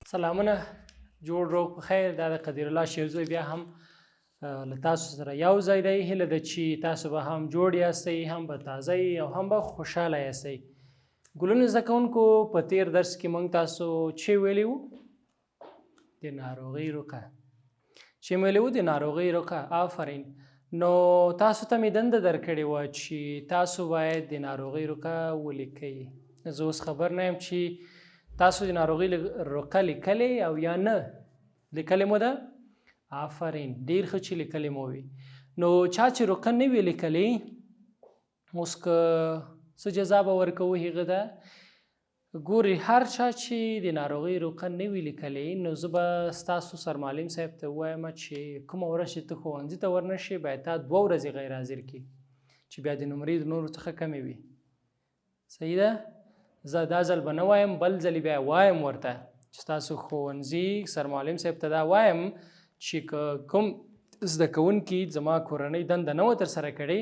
سلامونه جوړ روغ په خیر. دا د قدیر الله شیرزوی بیا هم له تاسو سره یو ځای دی. هیله ده چې تاسو به هم جوړ یاستئ، هم به تازه یئ او هم به خوشحاله یاستئ. ګلونو زده کوونکو په تیر درس کې موږ تاسو چې ویلي وو د ناروغۍ رقعه، چې ویلي وو د ناروغۍ رقعه. آفرین. نو تاسو ته مې دنده درکړې وه چې تاسو باید د ناروغۍ رقعه ولیکئ. زه اوس خبر نه یم چې تاسو د ناروغۍ رقعه لیکلې او یا نه لیکلې مو ده. آفرین، ډېر ښه چې لیکلې مو وي. نو چا چې رقعه نه وي لیکلې، اوس که څه جزا به ورکوو هغه ده. ګورې، هر چا چې د ناروغۍ رقعه نه وي لیکلې، نو زه به ستاسو سرمعلم صاحب ته ووایم چې کومه ورځ چې ته ښوونځي ته ورنشې باید تا 2 ورځې غیر حاضر کړي، چې بیا د نمرې د نورو څخه کمې وي. صحیح ده؟ زه دا ځل به نه وایم، بل ځل بیا وایم ورته چې ستاسو ښوونځي سرمعلم صاحب ته دا وایم چې کوم زده کوونکي زما کورنۍ دنده نه وه ترسره کړې،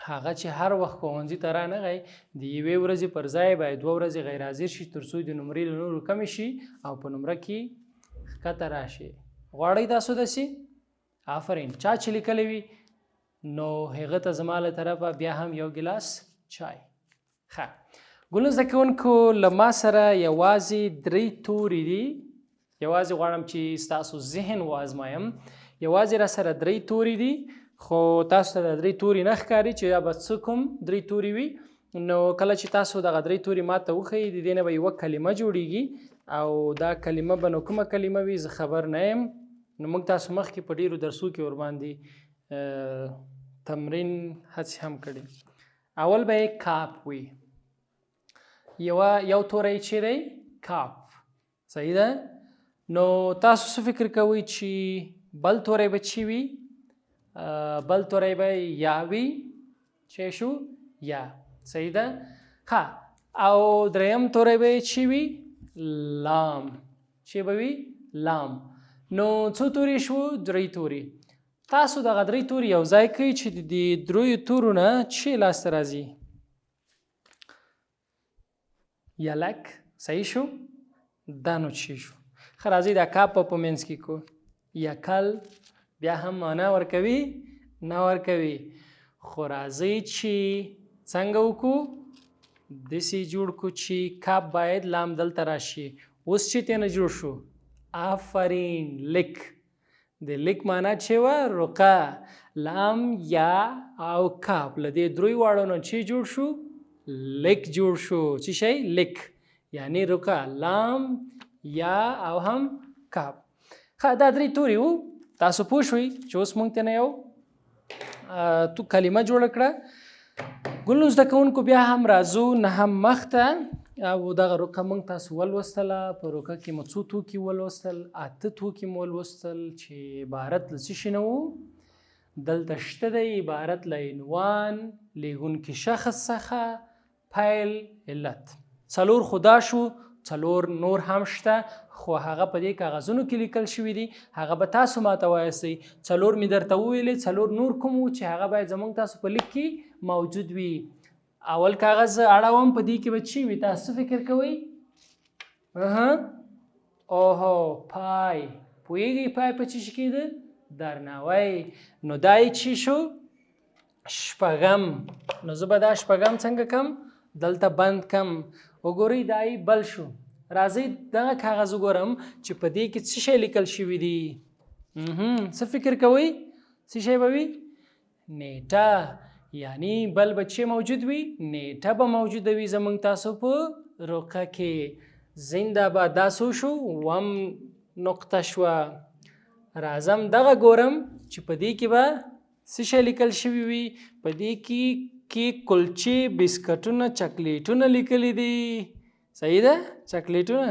هغه چې هر وخت ښوونځي ته رانغی د 1 ورځې پر ځای باید 2 ورځې غیر حاضر شي، تر څو د نمرې له نورو کمې شي او په نمره کې ښکته راشي. غواړئ تاسو داسې؟ آفرین. چا چې لیکلی وي نو هغه ته زما له طرفه بیا هم یو ګیلاس چای. ښه ګلو زده کوونکو، له ما سره یوازې 3 توري دي. یوازې غواړم چې ستاسو ذهن وازمایم. یوازې را سره 3 توري دي، خو تاسو ته د 3 توري نه ښکاري چې دا به څه کوم 3 توري وي. نو کله چې تاسو دغه 3 توري ماته وښیي، د دې نه به یوه کلمه جوړیږي او دا کلمه به نو کومه کلمه وي زه خبر نه یم. نو موږ تاسو مخکې په ډېرو درسو کې ورباندې تمرین هڅې هم کړي. اول به یې کاپ وي. یو توری چې دی کاپ. صحیح ده؟ نو تاسو څه فکر کوئ چې بل توری به چی وي؟ بل توری به یا وي. چې شو؟ یا. صحیح ده؟ ښه. او دریم توری به چی وي؟ لام. چې به وي؟ لام. نو څو توري شو؟ 3 توري. تاسو دغه 3 توري یو ځای کوئ چې د 3 تورو نه چې لاسته راځي؟ یلک. صحیح شو؟ دا نو چی شو؟ ښه راځئ دا کاپ په منځ کې کو. یکل بیا هم معنا ورکوي؟ نه ورکوي. خو راځئ چې څنګه وکړو؟ داسې جوړ کړو چې کاپ باید لام دلته راشي. اوس چې تېنه جوړ شو؟ آفرین، لیک. د لیک معنا چې وه رقعه. لام، یا او کاپ له دې 3 واړو نه چې جوړ شو؟ لیک جوړ شو. څه شی؟ لیک. یعنی رقعه، لام، یا او هم کاپ. ښه دا 3 توري وو. تاسو پوه شوئ چې اوس موږ ته نه یو کلمه جوړه کړه. ګلو زده کوونکو بیا هم راځو 9 مخ ته او دغه رقعه موږ تاسو ولوستله. په رقعه کې مو څو توکي ولوستل؟ 8 توکي مو ولوستل چې عبارت له څه شي نه وو؟ دلته شته دی عبارت له عنوان، لیږونکي شخص څخه، پیل، علت. 4 خدا شو، 4 نور هم شته، خو هغه په دې کاغذونو کې لیکل شوي دي. هغه به تاسو ماته وایاستئ. 4 مې درته وویلې، 4 نور کوم وو چې هغه باید زموږ تاسو په لیک کې موجود وي. اول کاغذ اړوم، په دې کې به چی وي؟ تاسو فکر کوئ؟ اوهو، پای. پوهېږئ پای په چی شي کې ده؟ درناوی. نو دا یې چی شو؟ 6. نو زه به دا 6 څنګه کم؟ دلته بند کم. وګورئ دا یې بل شو. راځئ دغه کاغذ وګورم چې په دې کې څه شی لیکل شوي دي. څه فکر کوئ؟ څه شی به وي؟ نیټه. یعنی بل به چې موجود وي؟ نیټه به موجوده وي زموږ تاسو په رقعه کې. زنده باد. دا څو شو؟ 1 نقطه شوه. راځم دغه ګورم چې په دې کې به څه شی لیکل شوي وي. په دې کې کلچې، بسکټونه، چاکلیټونه لیکلي دي. صحیح ده؟ چاکلیټونه.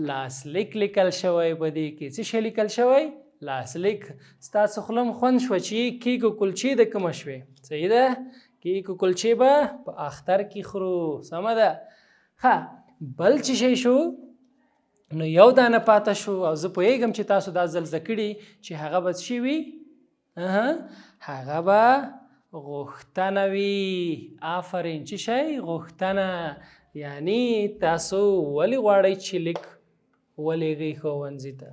لاسلیک لیکل شوی. په دې کې څه شی لیکل شوی؟ لاسلیک. ستاسو خوله م خوند شوه چې کیک و کلچې د کومه شوې. صحیح ده؟ کیک و کلچې به په اختر کې خورو. سمه ده؟ ښه بل چې شی شو؟ نو یو دانه پاته شو او زه پوهېږم چې تاسو دا ځل زده کړي چې هغه به څه وي؟ هغه به غوښتنه وي. آفرین. څه شی؟ غوښتنه. یعنی تاسو ولی غواړئ چې لیک ولېږئ ښوونځي ته.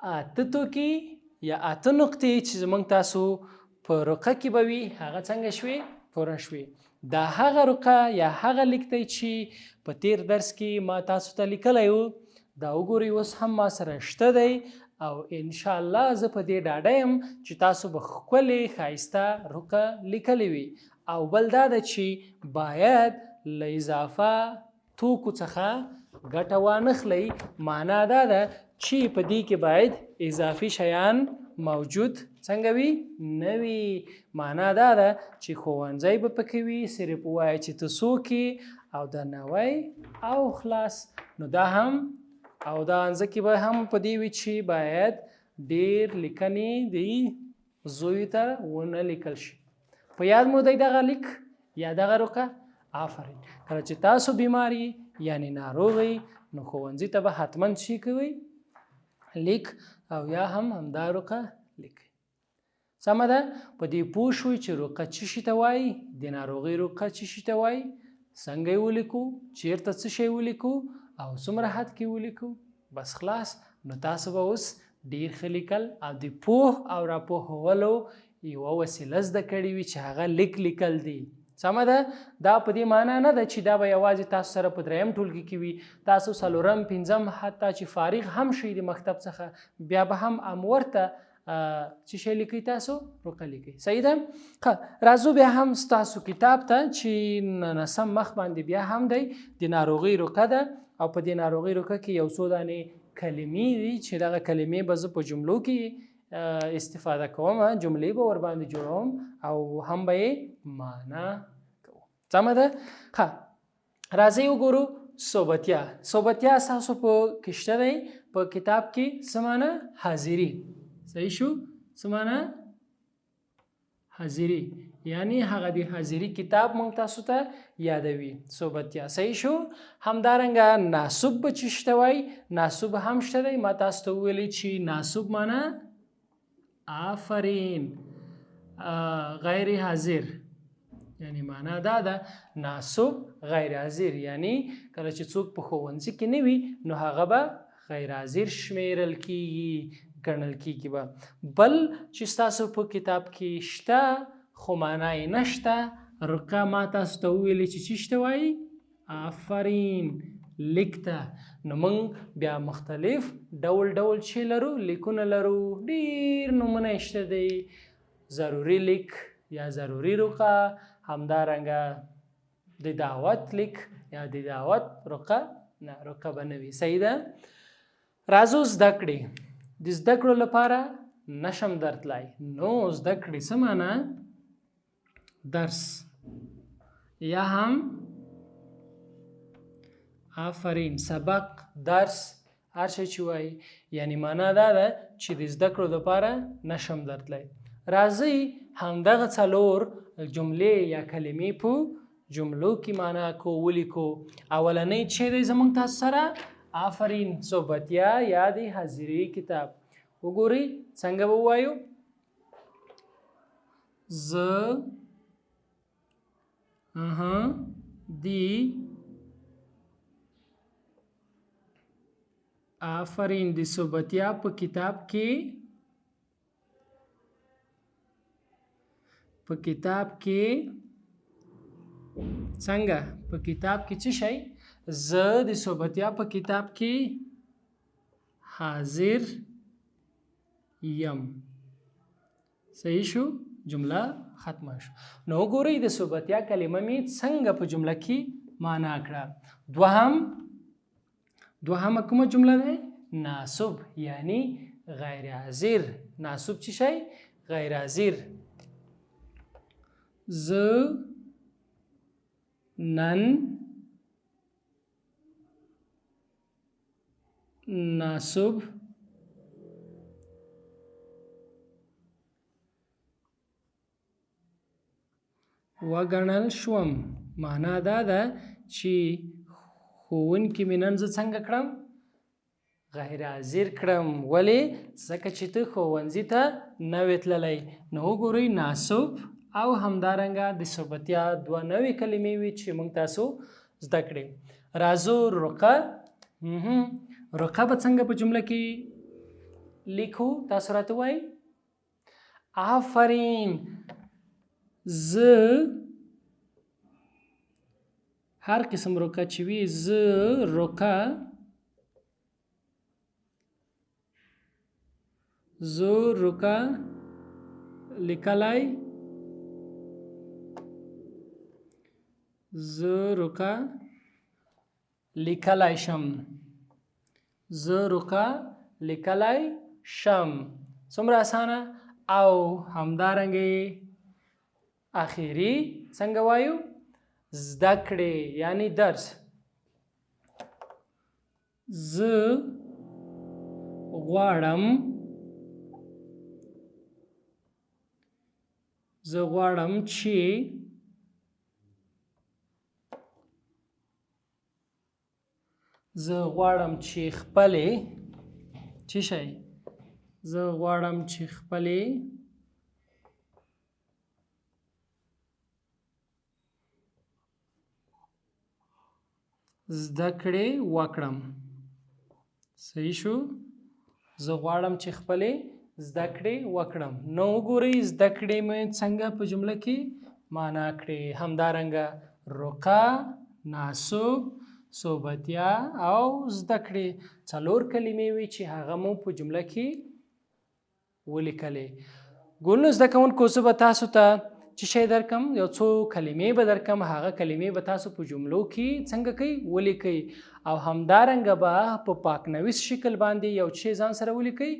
8 توکي یا 8 نقطې چې زموږ تاسو په رقعه کې به وي هغه څنګه شوې؟ پوره شوې. دا هغه رقعه یا هغه لیک دی چې په تیر درس کې ما تاسو ته لیکلی و. دا وګورئ اوس هم ما سره شته دی او انشاءالله زه په دې ډاډه یم چې تاسو به ښکلې ښایسته رقعه لیکلې وي. او بل دا ده چې باید له اضافه توکو څخه ګټه وانخلئ. معنا دا ده چې په دې کې باید اضافي شیان موجود څنګه وي؟ نه وي. معنا دا ده چې ښوونځی به پکې وي، صرف ووایه چې ته څوک یې او دا نوی او خلاص. نو دا هم او دا انځکې به هم په دې وي چې باید ډېر لیکنې د زویو ته ونه لیکل شي. په یاد مو دی دغه لیک یا دغه رقعه؟ آفرین. کله چې تاسو بیمار یعنی ناروغ نو ښوونځي ته به حتما شي کوئ لیک او یا هم همدا رقعه لیکئ. سمه ده؟ په دې پوه شوئ چې رقعه څه شي ته وایي، د ناروغۍ رقعه څه شي ته وایي، څنګه یې ولیکو، چیرته څه شی ولیکو او څومره حد کې ولیکو. بس خلاص. نو تاسو به اوس ډېر ښه لیکل او د پوه او راپوهولو یوه وسیله زده کړې وي چې هغه لیکل دي. سمه ده؟ دا په دې معنا نه ده چې دا به یوازې تاسو سره په دریم ټولګي کې وي. تاسو څلورم، پنځم حتی چې فارغ هم شئ د مکتب څخه بیا به هم ورته چې شی لیکئ تاسو رقعه لیکئ. صحیح ده؟ راځو بیا هم ستاسو کتاب ته چې نسم مخ باندې بیا هم دی د ناروغۍ رقعه ده او په دې ناروغۍ رقعه کې یو څو دانې کلمې دي چې دغه کلمې به زه په جملو کې استفاده کوم، جملې به ورباندې جوړوم او هم به یې معنا کوم. سمه ده؟ راځئ وګورو صوبتیا. صوبتیا ستاسو په کې شته دی په کتاب کې. څه معنا؟ حاضري. صحیح شو؟ څه معنا؟ حاضري یعنی هغه د حاضري کتاب موږ تاسو ته یادوي. صوبتیا. صحیح شو؟ همدارنګه ناسوب به چې شته وای، ناسوب هم شته دی. ما تاسو ته وویلې چې ناسوب معنا آفرین، غیر حاضر. یعنی معنا دا ده ناسوب غیر حاضر یعنی کله چې څوک په ښوونځي کې نه وي نو هغه به غیر حاضر شمیرل کیږي، ګڼل کیږي به. بل چې ستاسو په کتاب کې شته خو معنا یې نشته، رقعه ما تاسو ته وویلې چې څه شته وایي؟ آفرین، لیک ته. نو موږ بیا مختلف ډول چې لرو، لیکونه لرو، ډېر نومونه شته دی. ضروري لیک یا ضروري رقعه، همدارنګه د دعوت لیک یا د دعوت رقعه. نه، رقعه به نه وي. صحیح ده؟ راځو زده کړې. د زده کړو لپاره نشم درتلی. نو زده کړې څه معنا؟ درس یا هم آفرین سبق، درس، هر شی چې وایي. یعنی معنا دا ده چې د زده کړو لپاره نشم درتلی. راځئ همدغه څلور جملې یا کلمې په جملو کې معنا کو ولیکو. اولنۍ چې دی زموږ تاسو سره آفرین صوبتیا یا د حاضري کتاب. وګورئ څنګه به ووایو؟ زه دی آفرین د صوبتیا په کتاب کې څنګه په کتاب کې څه شی؟ زه د صوبتیا په کتاب کې حاضر یم. صحیح شو؟ جمله ختمه شو. نو وګورئ د صوبتیا کلمه مې څنګه په جمله کې معنا کړه. دوهمه کومه جمله ده؟ ناسوب یعنی غیر حاضر. ناسوب څه شی؟ غیر حاضر. زه نن ناسوب وګڼل شوم. معنا دا ده چې ښوونکي مې نن زه څنګه کړم؟ غیر حاضر کړم. ولې؟ ځکه چې ته ښوونځي ته نه وې تللی. نو وګورئ ناسوب او همدارنګه د صوبتیا دوه نوې کلمې وي چې موږ تاسو زده کړې. راځو رقعه رقعه به څنګه په جمله کې لیکو؟ تاسو راته وایئ. آفرین. زه هر قسم رقعه چې وي، زه رقعه لیکلی، زه رقعه لیکلی شم. زه رقعه لیکلی شم. څومره اسانه. او همدارنګه اخیری څنګه وایو؟ زده کړې یعنی درس. زه غواړم چې خپلې څه شی؟ زه غواړم چې خپلې زده کړې وکړم. صحیح شو. زه غواړم چې خپلې زده کړې وکړم. نو وګورئ زده کړې مې څنګه په جمله کې معنا کړې. همدارنګه رقعه، ناسوب، صوبتیا او زده کړې 4 کلمې وي چې هغه مو په جمله کې ولیکلې. ګولنو زده کوونکو، زه به تاسو ته چې شی درکم، یو څو کلمې به درکم. هغه کلمې به تاسو په جملو کې څنګه کوي؟ ولیکئ. او همدارنګه به په پاکنویس شکل باندې یو شی ځان سره ولیکئ،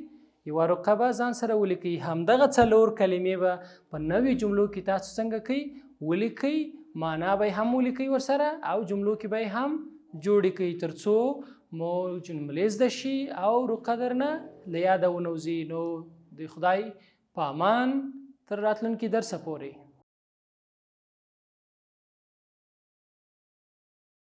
یوه رقعه به ځان سره ولیکئ. همدغه 4 کلمې به په نوې جملو کې تاسو څنګه کوي؟ ولیکئ. معنا به هم ولیکئ ورسره او جملو کې به هم جوړې کوي، تر څو مو جملې زده شي او رقعه درنه له یاده ونوځي. نو د خدای په امان تر راتلونکي درسه پورې.